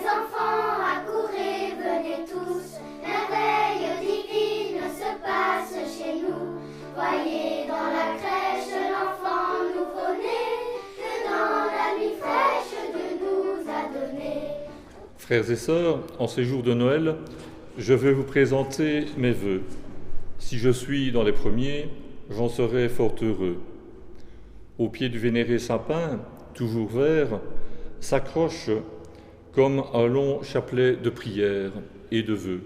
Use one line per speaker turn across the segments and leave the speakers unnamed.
enfants, accourez, venez tous. Merveille divine se passe chez nous. Voyez dans la crèche l'enfant nouveau-né que dans la nuit fraîche Dieu nous a donné.
Frères et sœurs, en ces jours de Noël, je veux vous présenter mes vœux. Si je suis dans les premiers, j'en serai fort heureux. Au pied du vénéré sapin, toujours vert, s'accroche comme un long chapelet de prières et de vœux.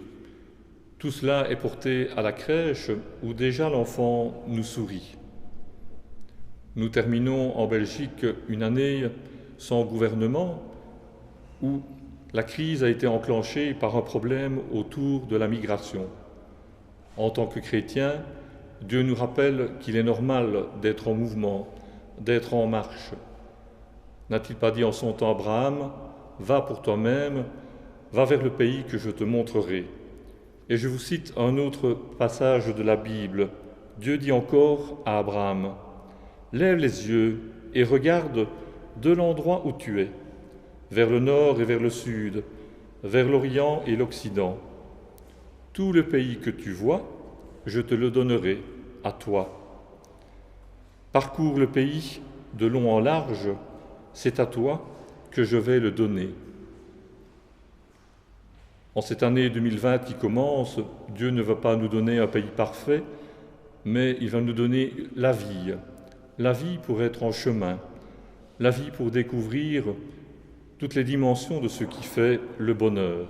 Tout cela est porté à la crèche où déjà l'enfant nous sourit. Nous terminons en Belgique une année sans gouvernement où la crise a été enclenchée par un problème autour de la migration. En tant que chrétiens, Dieu nous rappelle qu'il est normal d'être en mouvement, d'être en marche. N'a-t-il pas dit en son temps Abraham, « Va pour toi-même, va vers le pays que je te montrerai ». Et je vous cite un autre passage de la Bible. Dieu dit encore à Abraham, « Lève les yeux et regarde de l'endroit où tu es, vers le nord et vers le sud, vers l'Orient et l'Occident. Tout le pays que tu vois, je te le donnerai à toi. Parcours le pays de long en large, c'est à toi que je vais le donner. » En cette année 2020 qui commence, Dieu ne va pas nous donner un pays parfait, mais il va nous donner la vie pour être en chemin, la vie pour découvrir toutes les dimensions de ce qui fait le bonheur.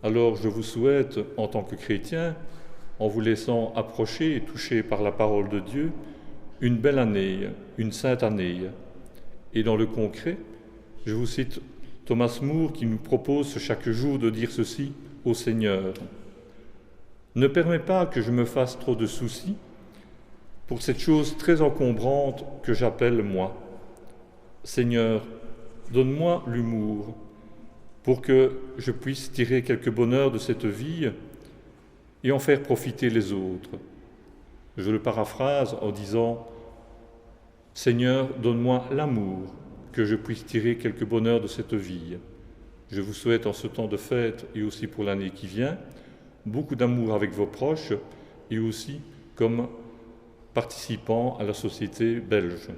Alors je vous souhaite, en tant que chrétien, en vous laissant approcher et toucher par la parole de Dieu, une belle année, une sainte année. Et dans le concret, je vous cite Thomas More qui nous propose chaque jour de dire ceci au Seigneur. « Ne permets pas que je me fasse trop de soucis pour cette chose très encombrante que j'appelle moi. Seigneur, donne-moi l'humour pour que je puisse tirer quelque bonheur de cette vie et en faire profiter les autres. » Je le paraphrase en disant « Seigneur, donne-moi l'amour que je puisse tirer quelque bonheur de cette vie. » Je vous souhaite en ce temps de fête et aussi pour l'année qui vient, beaucoup d'amour avec vos proches et aussi comme participant à la société belge.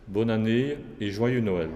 Bonne année et joyeux Noël.